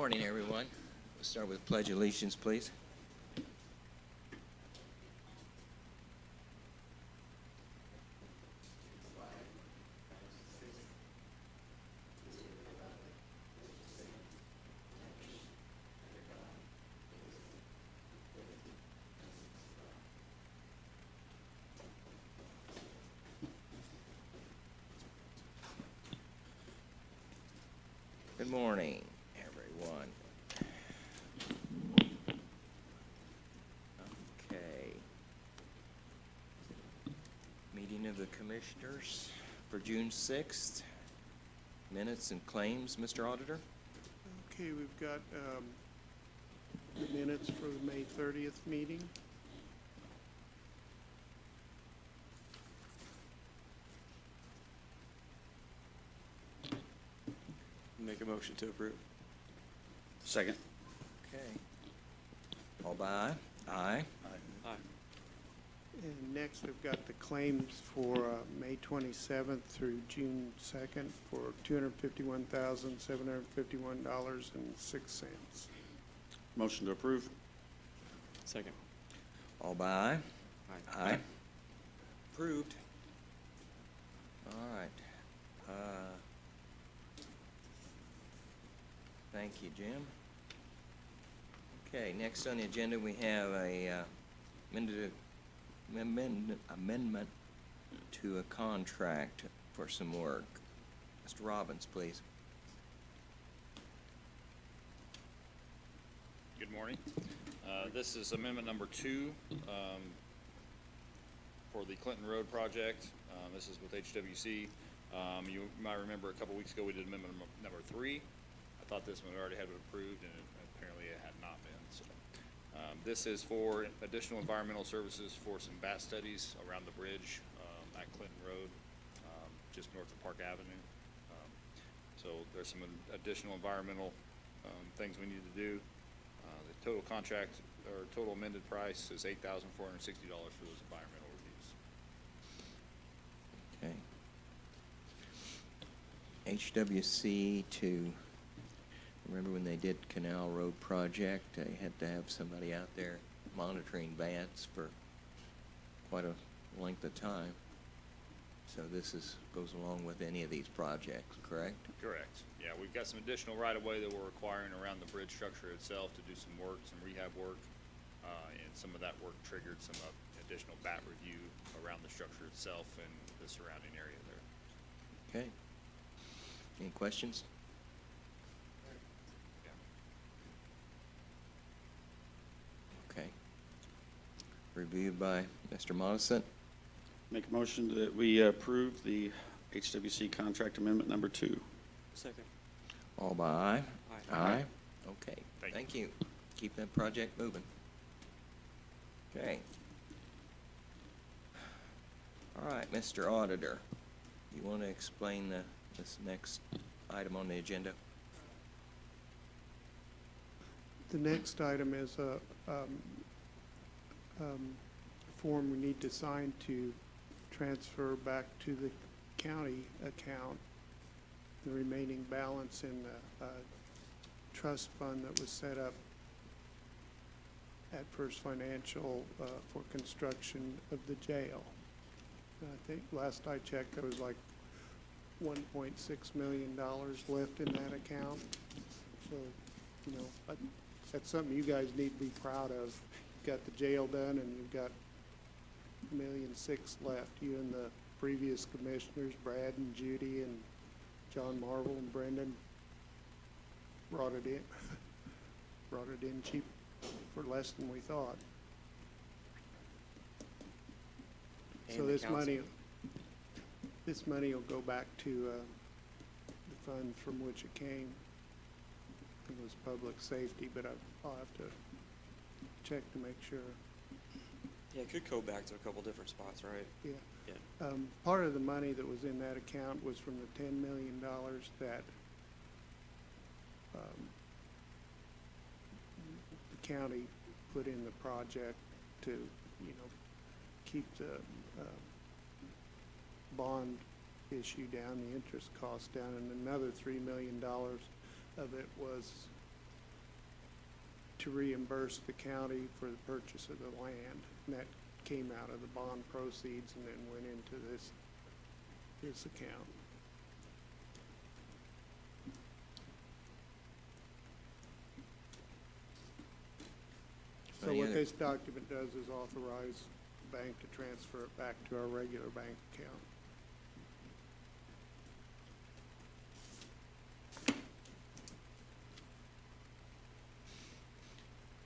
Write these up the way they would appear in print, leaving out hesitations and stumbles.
morning, everyone. We'll start with Pledge of Allegiance, please. Good morning, everyone. Okay. Meeting of the Commissioners for June 6th. Minutes and claims, Mr. Auditor. Okay, we've got the minutes for the May 30th meeting. Make a motion to approve. Second. Okay. All by aye? Aye. Aye. And next, we've got the claims for May 27th through June 2nd for $251,751.06. Motion to approve. Second. All by aye? Aye. Aye. Approved. All right. Thank you, Jim. Okay, next on the agenda, we have a amendment to a contract for some work. Mr. Robbins, please. Good morning. This is amendment number 2 for the Clinton Road project. This is with HWC. You might remember a couple weeks ago we did amendment number 3. I thought this one already had been approved, and apparently it had not been. So, this is for additional environmental services for some bat studies around the bridge at Clinton Road, just north of Park Avenue. So there's some additional environmental things we need to do. The total contract or total amended price is $8,460 for those environmental reviews. Okay. HWC to, remember when they did Canal Road project, they had to have somebody out there monitoring bats for quite a length of time. So this goes along with any of these projects, correct? Correct. Yeah, we've got some additional right-of-way that we're requiring around the bridge structure itself to do some work, some rehab work, and some of that work triggered some additional bat review around the structure itself and the surrounding area there. Okay. Any questions? Okay. Reviewed by Mr. Modison. Make a motion that we approve the HWC contract amendment number 2. Second. All by aye? Aye. Aye. Okay. Thank Thank you. Keep that project moving. Okay. All right, Mr. Auditor, you want to explain this next item on the agenda? The next item is a form we need to sign to transfer back to the county account the remaining balance in the trust fund that was set up at First Financial for construction of the jail. I think last I checked, there was like $1.6 million left in that account. So, you know, that's something you guys need to be proud of. You've got the jail done, and you've got $1.6 million left. You and the previous commissioners, Brad and Judy and John Marvel and Brendan, brought it in cheap for less than we thought. And So the this council. money will go back to the fund from which it came. I think it was public safety, but I'll have to check to make sure. Yeah, it could go back to a couple different spots, right? Yeah. Yeah. Part of the money that was in that account was from the $10 million that the county put in the project to, you know, keep the bond issue down, the interest cost down, and another $3 million of it was to reimburse the county for the purchase of the land. And that came out of the bond proceeds and then went into this account. So Any what other- this document does is authorize the bank to transfer it back to our regular bank account.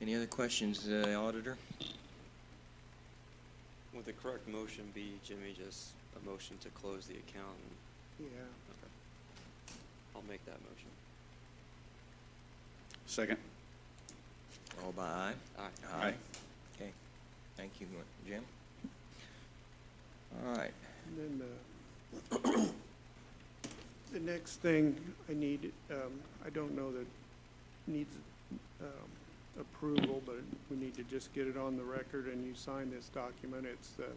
Any other questions, Auditor? Would the correct motion be, Jimmy, just a motion to close the account? Yeah. Okay. I'll make that motion. Second. All by aye? Aye. Aye. Okay, thank you, Jim. All right, And then the next thing I need, I don't know that needs approval, but we need to just get it on the record and you sign this document. It's the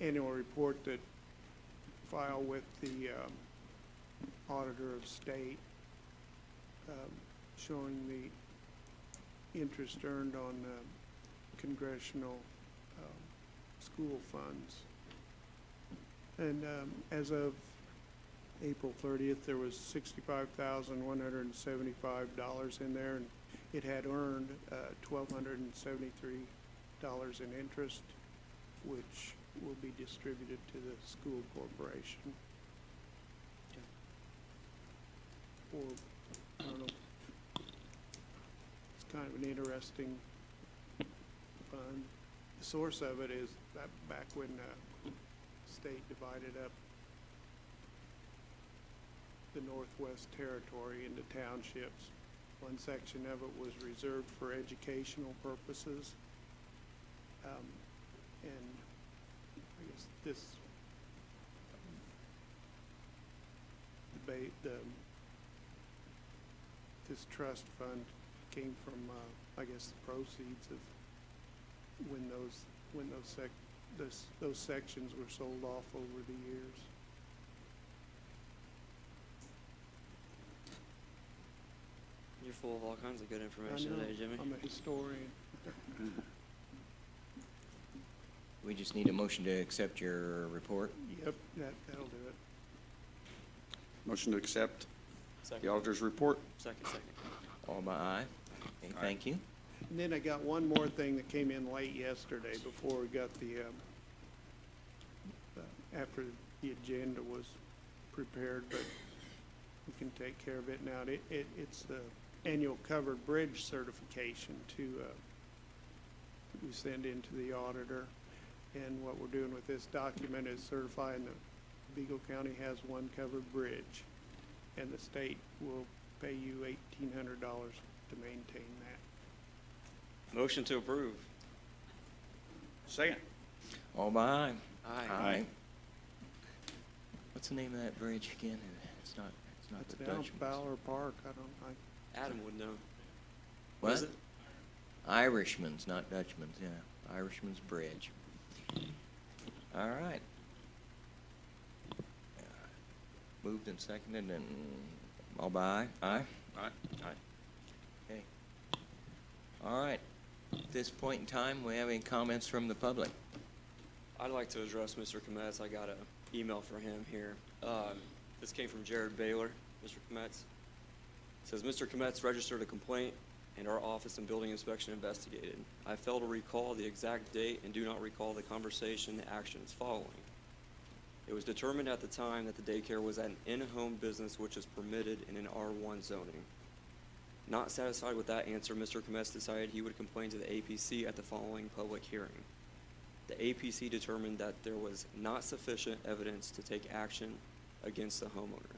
annual report that file with the Auditor of State, showing the interest earned on congressional school funds. And as of April 30th, there was $65,175 in there, and it had earned $1,273 in interest, which will be distributed to the school corporation. Or, I don't know, it's kind of an interesting fund. The source of it is that back when state divided up the Northwest Territory into townships. One section of it was reserved for educational purposes. And I guess this this trust fund came from, I guess, the proceeds of when those sections were sold off over the years. You're full of all kinds of good I information know, today, Jimmy. I'm a historian. we just need a motion to accept your report. Yep, that'll do it. Motion to accept Second. the auditor's report. Second. All by aye? Okay, Aye. thank you. And then I got one more thing that came in late yesterday before we got after the agenda was prepared, but we can take care of it now. It's the annual covered bridge certification we send into the auditor. And what we're doing with this document is certifying that Beagle County has one covered bridge, and the state will pay you $1,800 to maintain that. Motion to approve. Second. All by aye? Aye. What's the name of that bridge again? It's not It's the down Dutchman's. Fowler Park. Adam would know. What? is it? Irishman's, not Dutchman's, yeah. Irishman's Bridge. All right. Moved and seconded and all by aye? Aye? Aye. Aye. Okay. All right. At this point in time, we have any comments from the public? I'd like to address Mr. Kometz. I got an email for him here. This came from Jared Baylor, Mr. Kometz. It says, Mr. Kometz registered a complaint and our office and building inspection investigated. I fail to recall the exact date and do not recall the conversation and actions following. It was determined at the time that the daycare was an in-home business which is permitted in an R1 zoning. Not satisfied with that answer, Mr. Kometz decided he would complain to the APC at the following public hearing. The APC determined that there was not sufficient evidence to take action against the homeowner.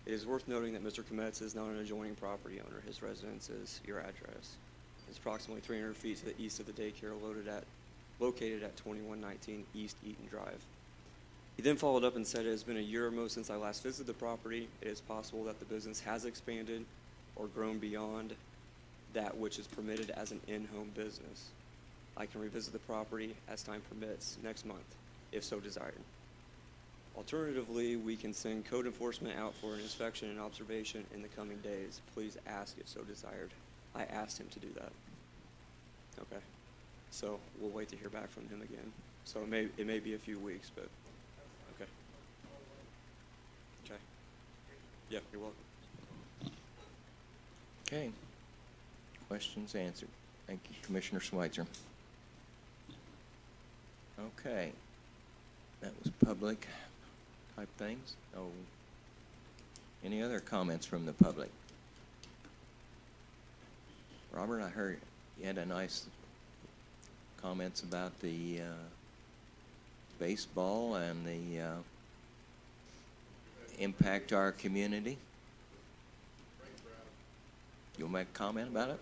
It is worth noting that Mr. Kometz is not an adjoining property owner. His residence is your address. It's approximately 300 feet to the east of the daycare located at 2119 East Eaton Drive. He then followed up and said, it has been a year or more since I last visited the property. It is possible that the business has expanded or grown beyond that which is permitted as an in-home business. I can revisit the property as time permits next month, if so desired. Alternatively, we can send code enforcement out for an inspection and observation in the coming days. Please ask if so desired. I asked him to do that. Okay. So we'll wait to hear back from him again. So it may be a few weeks, but okay. Okay. Yeah, you're welcome. Okay. Questions answered. Thank you, Commissioner Schweitzer. Okay. That was public type things. Oh, any other comments from the public? Robert, I heard you had a nice comments about the baseball and the impact our community. You'll make a comment about it?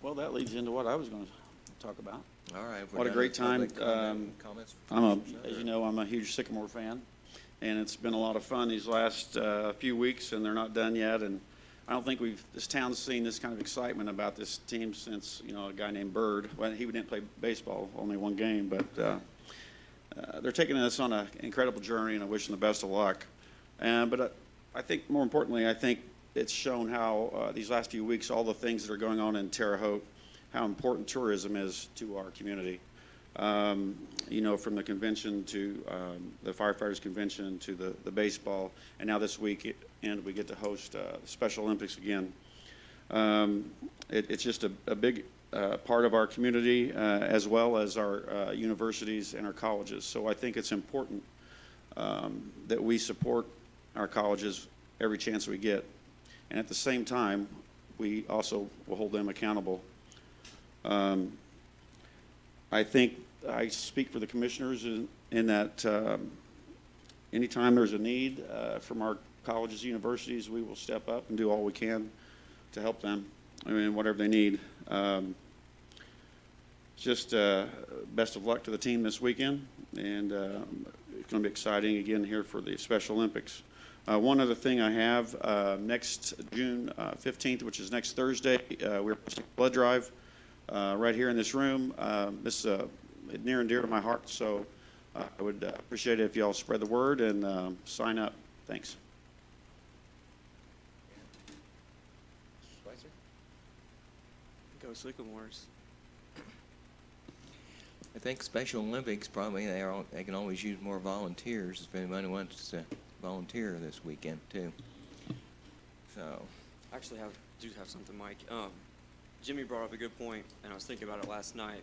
Well, that leads into what I was going to talk about. All right. What a great time. Comments? As you know, I'm a huge Sycamore fan, and it's been a lot of fun these last few weeks, and they're not done yet. And I don't think this town's seen this kind of excitement about this team since, a guy named Bird. Well, he didn't play baseball, only one game, but they're taking us on an incredible journey, and I wish them the best of luck. But I think more importantly, I think it's shown how these last few weeks, all the things that are going on in Terre Haute, how important tourism is to our community. From the convention to the firefighters convention to the baseball, and now this week we get to host the Special Olympics again. It's just a big part of our community as well as our universities and our colleges. So I think it's important that we support our colleges every chance we get. And at the same time, we also will hold them accountable. I think I speak for the commissioners in that anytime there's a need from our colleges, universities, we will step up and do all we can to help them, whatever they need. Just best of luck to the team this weekend, and it's going to be exciting again here for the Special Olympics. One other thing I have, next June 15th, which is next Thursday, we're hosting a blood drive right here in this room. This is near and dear to my heart, so I would appreciate it if you all spread the word and sign up. Thanks. Schweitzer? Go Sycamores. I think Special Olympics probably they can always use more volunteers if anybody wants to volunteer this weekend too. So I actually do have something, Mike. Jimmy brought up a good point, and I was thinking about it last night.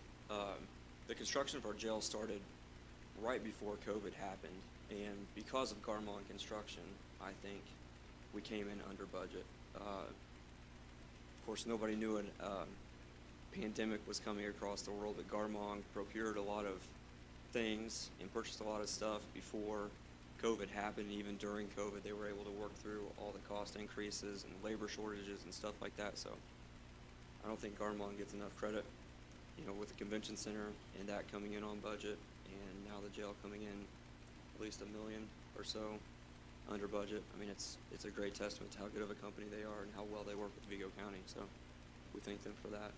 The construction of our jail started right before COVID happened, and because of Garmong construction, I think we came in under budget. Of course, nobody knew a pandemic was coming across the world, but Garmong procured a lot of things and purchased a lot of stuff before COVID happened. Even during COVID, they were able to work through all the cost increases and labor shortages and stuff like that. So I don't think Garmong gets enough credit, with the convention center and that coming in on budget, and now the jail coming in at least $1 million or so under budget. I mean, it's a great testament to how good of a company they are and how well they work with Vigo County. So we thank them for that.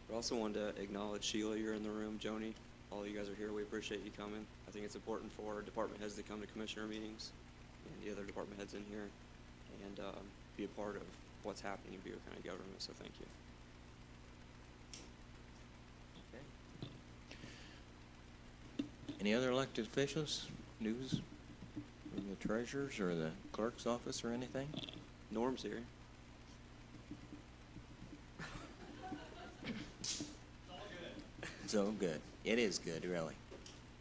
But I also wanted to acknowledge Sheila. You're in the room. Joni, all of you guys are here. We appreciate you coming. I think it's important for department heads to come to commissioner meetings and the other department heads in here and be a part of what's happening in Vigo County government. So thank you. any other elected officials? News from the treasurer's or the clerk's office or anything? Norm's here. It's all good. It is good, really.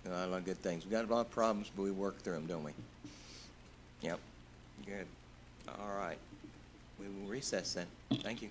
A lot of good things. We've got a lot of problems, but we work through them, don't we? Yep. Good. All right. We will recess then. Thank you.